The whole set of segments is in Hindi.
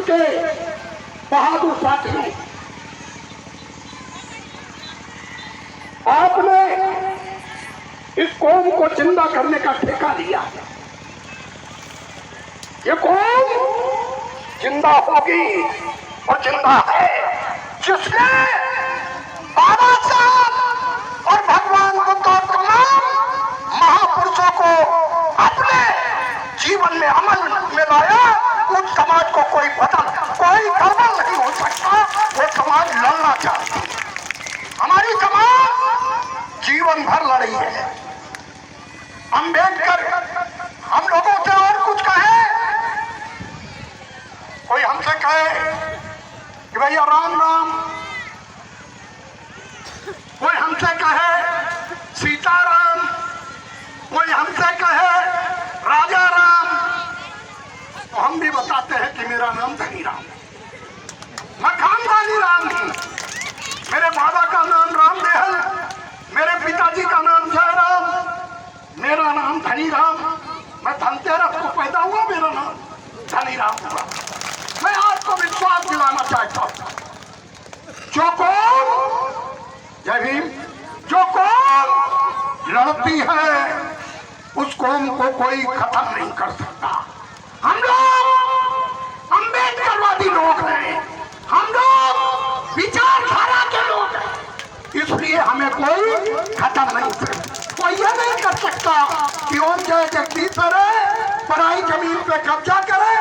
के बहादुर साथियों, आपने इस कौम को जिंदा करने का ठेका लिया। ये कौम जिंदा होगी और जिंदा है जिसने बाबा साहब और भगवान बुद्ध और तमाम महापुरुषों को अपने जीवन में अमल में लाया। उस समाज को कोई गड़बड़ नहीं हो सकता। वो समाज लड़ना चाहती है। हमारी समाज जीवन भर लड़ी है। अम्बेडकर हम लोगों से और कुछ कहे, कोई हमसे कहे कि भैया राम राम, कोई हमसे कहे सीताराम, कोई हमसे कहे राजा राम, तो हम भी बताते हैं कि मेरा नाम धनी राम है। मैं खानदानी राम हूं। मेरे बाबा का नाम रामदेहल, मेरे पिताजी का नाम जयराम, मेरा नाम धनी राम। मैं धनतेरस को पैदा हुआ, मेरा नाम धनी राम हुआ। मैं आपको विश्वास दिलाना चाहता हूं, जो कौम, जय भीम, जो कौम लड़ती है उस कौम को कोई खत्म नहीं कर सकता। हम लोग अम्बेडकरवादी लोग हैं, हम लोग विचारधारा के लोग हैं, इसलिए हमें कोई खत्म नहीं कर सकता। कोई यह नहीं कर सकता कि ओम जय जगदीश्वर पराई जमीन पे कब्जा करे,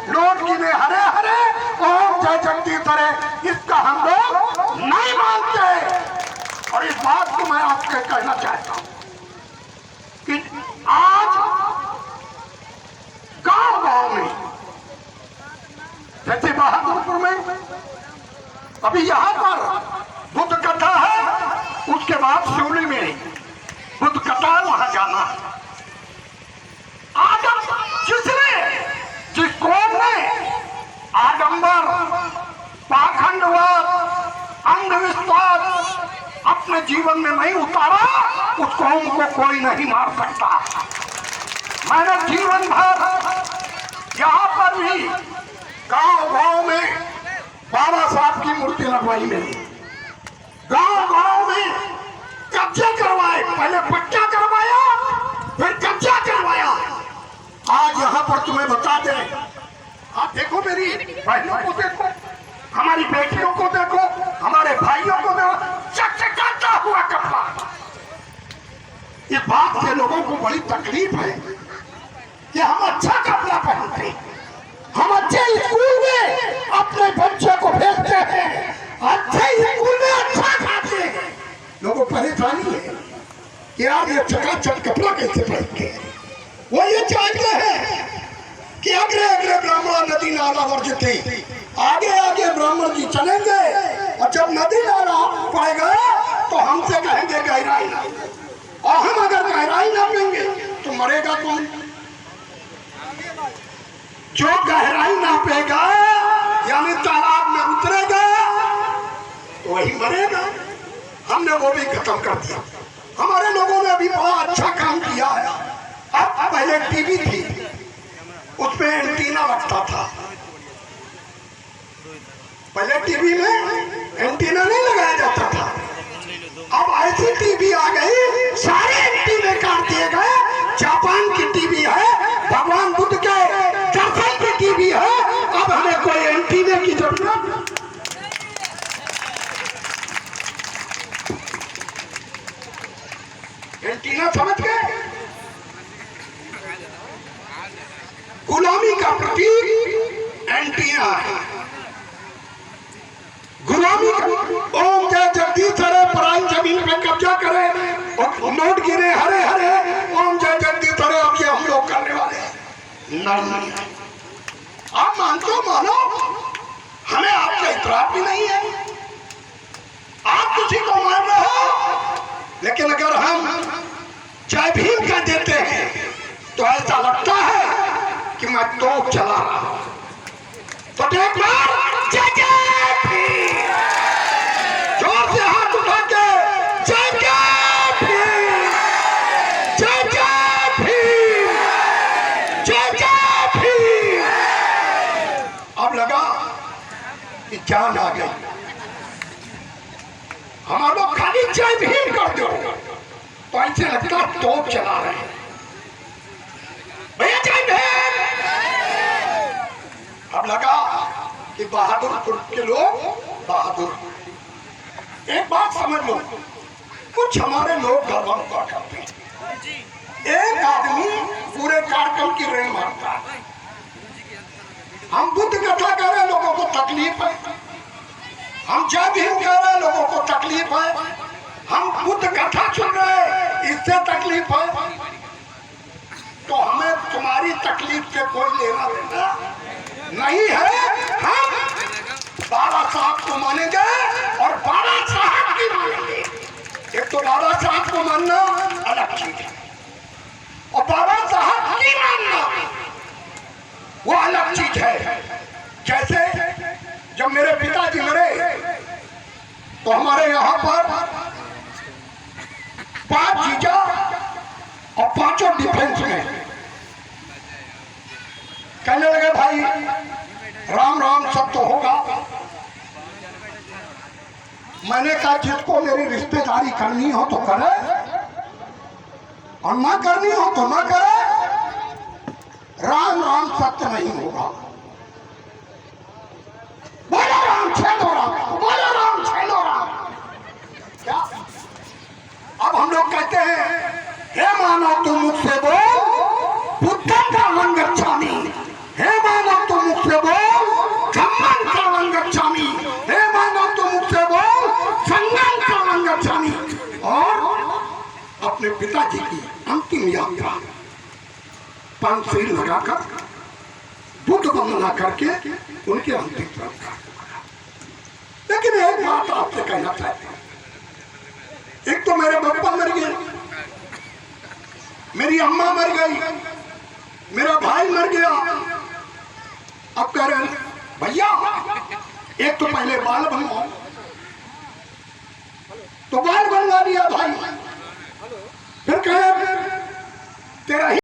नोट गिने हरे हरे, ओम जय जगदीश्वर, इसका हम लोग नहीं मानते। और इस बात को मैं आपसे कहना चाहता हूं कि आज गांव में, जैसे बहादुरपुर में अभी यहां पर बुद्ध कथा है, उसके बाद शिवली में बुद्ध कथा, वहां जाना है। आज जिस कौम ने आडंबर, पाखंडवाद, अंधविश्वास अपने जीवन में नहीं उतारा, उस कौम को कोई नहीं मार सकता। मैंने जीवन भर यहाँ पर भी गांव में बाबा साहब की मूर्ति लगवाई, मेरी गांव में कब्जे करवाए, पहले पट्टा करवाया फिर कब्जा करवाया। आज यहाँ पर तुम्हें बता दें, आप देखो मेरी बहनों को देखो, हमारी बेटियों को देखो, हमारे भाइयों को देखो, चकचकाता हुआ कपड़ा। ये बात से लोगों को बड़ी तकलीफ है कि हम अच्छा कपड़ा पहनते, हम अच्छे स्कूल में अपने बच्चों को भेजते हैं, अच्छे स्कूल में अच्छा खाते हैं, लोगों को परेशानी है कि आज ये चकाचक कपड़ा कैसे पहनते हैं। वो ये चाहते हैं कि अगले अगले ब्राह्मण नदी नाला वर्जित, आगे आगे ब्राह्मण जी चलेंगे, और जब नदी नाला पाएगा तो हमसे कहेंगे गहराई ना, और हम अगर गहराई ना पाएंगे तो मरेगा कौन? जो गहराई ना पाएगा यानी तालाब में उतरेगा तो वही मरेगा। हमने वो भी खत्म कर दिया। हमारे लोगों ने भी बड़ा अच्छा काम किया है। अब पहले टीवी थी, उसमें एंटीना लगता था। पहले टीवी में एंटीना नहीं लगाया जाता था। अब ऐसी टीवी आ गई, सारे एंटीने काट दिए गए। जापान की टीवी है, भगवान बुद्ध के दर्शन की टीवी है। अब हमें कोई एंटीने की जरूरत। एंटीना समझ गए? गुलामी का प्रतीक एंटीना है। गुलामी ओम जय जगदीश्वर पराई जमीन पे कब्जा करे और नोट गिरे हरे हरे, ओम जय जगदीश्वर, अब ये हम लोग करने वाले हैं। आप मानते हो, मानो, हमें आपका इतराफ भी नहीं है। आप किसी को मान रहे हो, लेकिन अगर हम जय भीम का देते हैं तो ऐसा लगता है कि मैं तोप चला रहा हूं। तो एक बार जय जय भीम, जोर से हाथ उठा के जय जय भीम, जय जय भीम, जय जय भीम। अब लगा कि जान आ गई। हमारे लोग खाली जय भीम कर दो तो ऐसे लगता तोप चला रहे हैं। भैया जय भीम। अब लगा कि बहादुरपुर के लोग बहादुर। एक बात समझ लो, कुछ हमारे लोग गड़बड़ करते हैं। एक आदमी पूरे कार्यक्रम की रेल मारता है। हम बुद्ध कथा कह रहे लोगों को तकलीफ है, हम जय भीम कह रहे लोगों को तकलीफ है, हम बुद्ध कथा सुन रहे इससे तकलीफ है। तो हमें तुम्हारी तकलीफ से कोई लेना देना नहीं है। हम बाबा साहब को मानेंगे और बाबा साहब की मानेंगे। एक तो बाबा साहब को मानना अलग चीज है और बाबा साहब की मानना वो अलग चीज है। जैसे जब मेरे पिताजी मरे तो हमारे यहाँ पर 5 जीजा और 5 डिफेंस में कहने लगे भाई राम राम सब तो होगा। मैंने कहा जिसको मेरी रिश्तेदारी करनी हो तो करे और ना करनी हो तो ना करे। राम राम सत्य नहीं होगा। बोलो राम छेदो राम, बोलो राम छेदो राम। क्या अब हम लोग कहते हैं हे मानव तुम मुझसे बोल बुद्धं शरणं गच्छामि, हे मानव तुम मुझसे बोल धम्मं शरणं गच्छामि, हे मानव तुम मुझसे बोल संघं शरणं गच्छामि। और अपने पिताजी की अंतिम यात्रा पांचशील लगाकर बुद्ध वंदना करके उनके अंतिम संस्कार। लेकिन एक बात आपसे कहना चाहते हैं, एक तो मेरे पापा मर गए, मेरी अम्मा मर गई, मेरा भाई मर गया। अब कह रहे भैया एक तो पहले बाल बनवाओ, तो बाल बनवा दिया भाई। फिर कहे तेरा